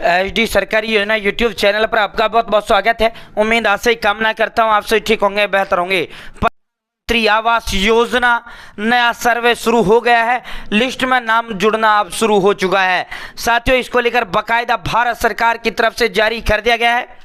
HD सरकारी योजना YouTube channel पर आपका बहुत बहुत स्वागत है। उम्मीद आशा ही कामना करता हूँ आप सभी ठीक होंगे, बेहतर होंगे। प्रधानमंत्री आवास योजना नया सर्वे शुरू हो गया है, लिस्ट में नाम जुड़ना अब शुरू हो चुका है। साथियों, इसको लेकर बाकायदा भारत सरकार की तरफ से जारी कर दिया गया है।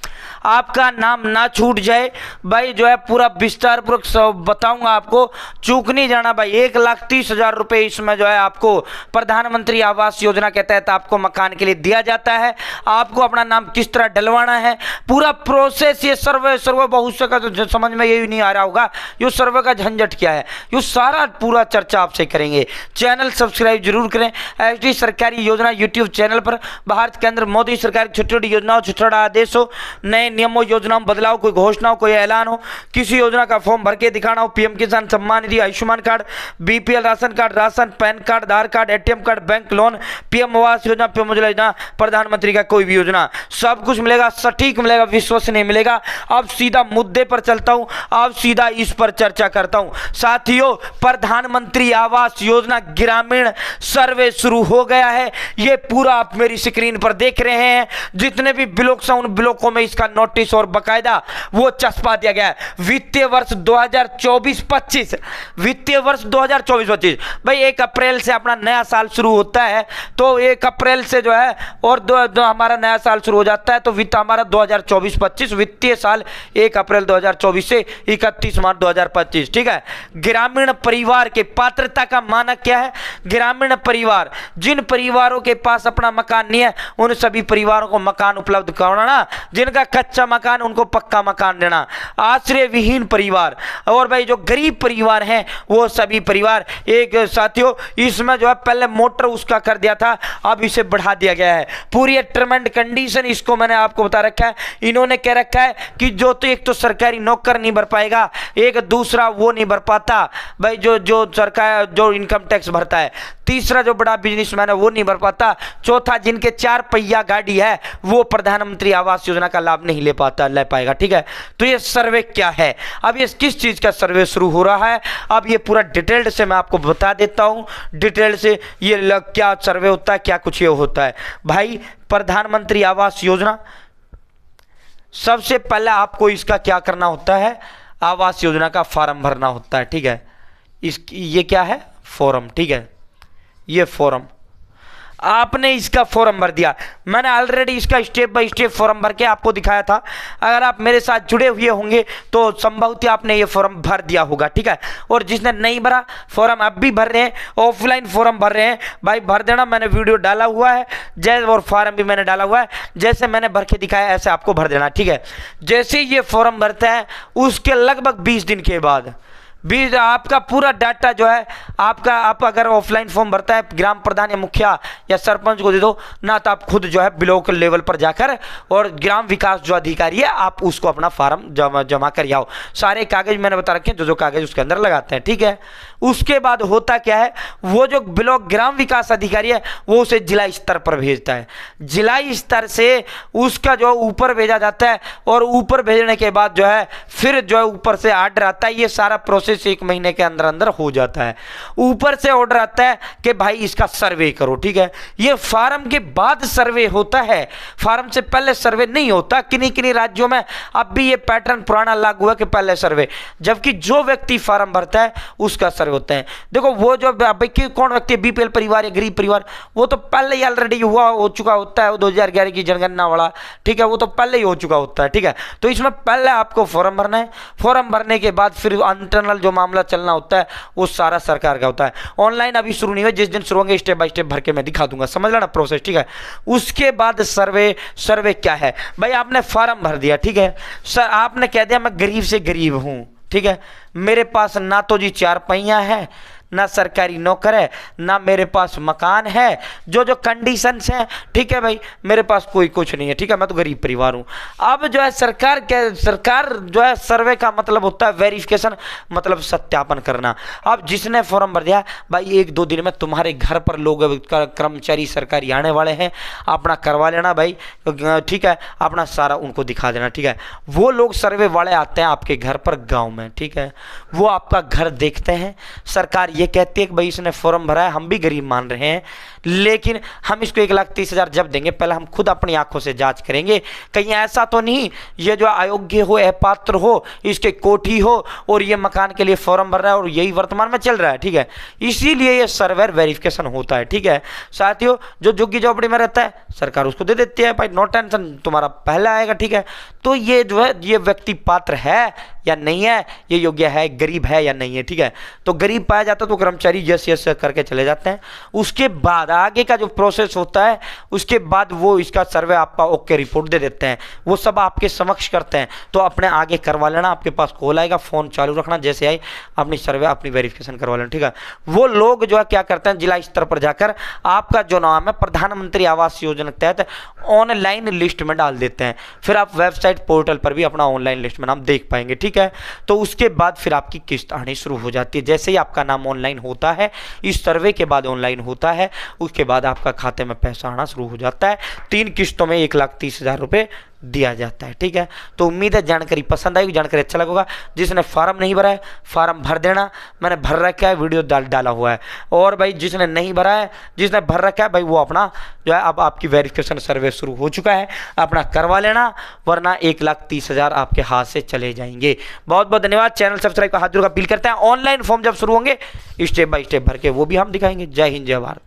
आपका नाम ना छूट जाए भाई, जो है पूरा विस्तार पूर्वक बताऊंगा आपको, चूक नहीं जाना भाई। 1,30,000 रुपये इसमें जो है आपको प्रधानमंत्री आवास योजना के तहत आपको मकान के लिए दिया जाता है। आपको अपना नाम किस तरह डलवाना है, पूरा प्रोसेस, ये सर्वे बहुत का तो समझ में यही नहीं आ रहा होगा ये सर्वे का झंझट क्या है, ये सारा पूरा चर्चा आपसे करेंगे। चैनल सब्सक्राइब जरूर करें। HD सरकारी योजना यूट्यूब चैनल पर भारत के अंदर मोदी सरकार की छोटी छोटी योजनाओं, छोटा छोटा आदेश हो, नए नियमों योजनाओं में बदलाव, कोई घोषणा हो, कोई ऐलान हो, किसी योजना का फॉर्म भर के दिखाना हो, PM Kisan Samman Nidhi, Ayushman card, BPL ration card, ration, PAN card, Aadhaar card, ATM card, bank loan, PM Awas योजना, PM उज्ज्वला योजना, प्रधानमंत्री का कोई भी योजना, सब कुछ मिलेगा, सटीक मिलेगा, विश्वसनीय मिलेगा। अब सीधा मुद्दे पर चलता हूं, अब सीधा इस पर चर्चा करता हूं। साथियों, प्रधानमंत्री आवास योजना ग्रामीण सर्वे शुरू हो गया है। ये पूरा आप मेरी स्क्रीन पर देख रहे हैं, जितने भी ब्लॉक हैं उन ब्लॉकों में इसका नोटिस और बकायदा वो चस्पा दिया गया है। वित्तीय वर्ष 2024-25, वित्तीय वर्ष 2024-25 भाई 1 अप्रैल से अपना नया साल शुरू होता है, तो 1 अप्रैल से जो है और दो हमारा नया साल शुरू हो जाता है, तो वित्त हमारा 2024-25 वित्तीय साल 1 अप्रैल 2024 से 31 मार्च 2025। ठीक है। ग्रामीण परिवार के पात्रता का मानक क्या है? ग्रामीण परिवार, जिन परिवारों के पास अपना मकान नहीं है उन सभी परिवारों को मकान उपलब्ध कराना, जिनका कच्चा मकान उनको पक्का मकान देना। आश्रय विहीन परिवार और भाई जो गरीब परिवार हैं वो सभी परिवार एक। साथियों, इसमें जो है पहले मोटर उसका कर दिया था, अब इसे बढ़ा दिया गया है। पूरी टर्म एंड कंडीशन इसको मैंने आपको बता रखा है। इन्होंने कह रखा है कि जो तो एक तो सरकारी नौकर नहीं भर पाएगा, एक दूसरा वो नहीं भर पाता भाई जो सरकार जो इनकम टैक्स भरता है, तीसरा जो बड़ा बिजनेसमैन है वो नहीं भर पाता, चौथा जिनके 4 पहिया गाड़ी है वो प्रधानमंत्री आवास योजना का लाभ नहीं ले पाएगा। ठीक है। तो ये सर्वे क्या है, अब ये किस चीज का सर्वे शुरू हो रहा है, अब ये पूरा डिटेल्ड से मैं आपको बता देता हूं। डिटेल से ये क्या सर्वे होता है, क्या कुछ ये होता है भाई। प्रधानमंत्री आवास योजना, सबसे पहले आपको इसका क्या करना होता है, आवास योजना का फॉर्म भरना होता है। ठीक है। ये क्या है? फॉर्म। ठीक है। ये फॉर्म आपने इसका फॉर्म भर दिया। मैंने ऑलरेडी इसका स्टेप बाय स्टेप फॉर्म भर के आपको दिखाया था। अगर आप मेरे साथ जुड़े हुए होंगे तो संभवतः आपने ये फॉर्म भर दिया होगा। ठीक है। और जिसने नहीं भरा, फॉर्म अब भी भर रहे हैं, ऑफलाइन फॉर्म भर रहे हैं भाई, भर देना। मैंने वीडियो डाला हुआ है जैसे, और फॉर्म भी मैंने डाला हुआ है, जैसे मैंने भर के दिखाया ऐसे आपको भर देना। ठीक है। जैसे ये फॉर्म भरता है उसके लगभग 20 दिन के बाद आपका पूरा डाटा जो है आपका, आप अगर ऑफलाइन फॉर्म भरता है ग्राम प्रधान या मुखिया या सरपंच को दे दो ना, तो आप खुद जो है ब्लॉक लेवल पर जाकर और ग्राम विकास जो अधिकारी है आप उसको अपना फॉर्म जमा कर आओ। सारे कागज मैंने बता रखे हैं, जो कागज उसके अंदर लगाते हैं। ठीक है। उसके बाद होता क्या है, वो जो ब्लॉक ग्राम विकास अधिकारी है वो उसे जिला स्तर पर भेजता है। जिला स्तर से उसका जो ऊपर भेजा जाता है, और ऊपर भेजने के बाद जो है फिर जो है ऊपर से आर्डर आता है। ये सारा प्रोसेस 1 महीने के अंदर अंदर हो जाता है। ऊपर से ऑर्डर आता है कि भाई इसका सर्वे करो। ठीक है। ये फॉर्म के बाद सर्वे होता है, फॉर्म से पहले सर्वे नहीं होता। किन्हीं राज्यों में अब भी ये पैटर्न पुराना लागू है कि पहले सर्वे, जबकि जो व्यक्ति फॉर्म भरता है उसका सर्वे होता है। देखो वो जो कौन व्यक्ति BPL परिवार या गरीब परिवार, वो तो पहले ही ऑलरेडी हो चुका होता है, 2011 की जनगणना वाला। ठीक है। वो तो पहले ही हो चुका होता है। ठीक है। तो इसमें पहले आपको फॉर्म भरना है, फॉर्म भरने के बाद फिर इंटरनल जो मामला चलना होता है वो सारा सरकार का होता है। ऑनलाइन अभी शुरू नहीं हुआ, जिस दिन शुरू होंगे स्टेप बाय स्टेप भर के मैं दिखा दूंगा, समझ लेना प्रोसेस। ठीक है। उसके बाद सर्वे क्या है भाई, आपने फॉर्म भर दिया। ठीक है। सर आपने कह दिया मैं गरीब से गरीब हूं। ठीक है। मेरे पास ना तो जी 4 पहिया है, ना सरकारी नौकर है, ना मेरे पास मकान है, जो कंडीशंस हैं। ठीक है भाई, मेरे पास कोई कुछ नहीं है। ठीक है। मैं तो गरीब परिवार हूं। अब जो है सरकार जो है सर्वे का मतलब होता है वेरिफिकेशन, मतलब सत्यापन करना। अब जिसने फॉर्म भर दिया भाई 1-2 दिन में तुम्हारे घर पर लोग कर्मचारी सरकारी आने वाले हैं, अपना करवा लेना भाई। ठीक है। अपना सारा उनको दिखा देना। ठीक है। वो लोग सर्वे वाले आते हैं आपके घर पर गाँव में। ठीक है। वो आपका घर देखते हैं, सरकार ये कहती है कि भाई इसने फॉर्म भरा है, हम भी गरीब मान रहे हैं, लेकिन हम इसको 1,30,000 जब देंगे, पहले हम खुद अपनी आंखों से जांच करेंगे कहीं ऐसा तो नहीं ये जो अयोग्य हो, अपात्र हो, इसके कोठी हो और ये मकान के लिए फॉर्म भर रहा है और यही वर्तमान में चल रहा है। ठीक है, इसीलिए ये सर्वर वेरिफिकेशन होता है। ठीक है साथियों, जो झुग्गी झोपड़ी में रहता है सरकार उसको दे देती है, भाई नो टेंशन, तुम्हारा पहले आएगा। ठीक है, तो ये जो है ये व्यक्ति पात्र है या नहीं है, ये योग्य है, गरीब है या नहीं है। ठीक है, तो गरीब पाया जाता तो कर्मचारी यस यस करके चले जाते हैं। उसके बाद आगे का जो प्रोसेस होता है, उसके बाद वो इसका सर्वे आपका ओके रिपोर्ट दे देते हैं, वो सब आपके समक्ष करते हैं। तो अपने आगे करवा लेना, आपके पास कॉल आएगा, फोन चालू रखना, जैसे आई अपनी सर्वे अपनी वेरिफिकेशन करवा लेना। ठीक है, वो लोग जो है क्या करते हैं, जिला स्तर पर जाकर आपका जो नाम है प्रधानमंत्री आवास योजना के तहत ऑनलाइन लिस्ट में डाल देते हैं। फिर आप वेबसाइट पोर्टल पर भी अपना ऑनलाइन लिस्ट में नाम देख पाएंगे। ठीक है, तो उसके बाद फिर आपकी किस्त आनी शुरू हो जाती है। जैसे ही आपका नाम ऑनलाइन होता है, इस सर्वे के बाद ऑनलाइन होता है, उसके बाद आपका खाते में पैसा आना शुरू हो जाता है। 3 किस्तों में 1,30,000 रुपये दिया जाता है। ठीक है, तो उम्मीद है जानकारी पसंद आई, जानकारी अच्छा लगा होगा। जिसने फार्म नहीं भरा है फार्म भर देना, मैंने भर रखा है, वीडियो डाला हुआ है। और भाई जिसने नहीं भरा है, जिसने भर रखा है भाई, वो अपना जो है अब आपकी वेरिफिकेशन सर्वे शुरू हो चुका है, अपना करवा लेना, वरना 1,30,000 आपके हाथ से चले जाएंगे। बहुत बहुत धन्यवाद। चैनल सब्सक्राइब का हाथ जोड़ अपील करते हैं। ऑनलाइन फॉर्म जब शुरू होंगे स्टेप बाय स्टेप भर के वो भी हम दिखाएंगे। जय हिंद, जय भारत।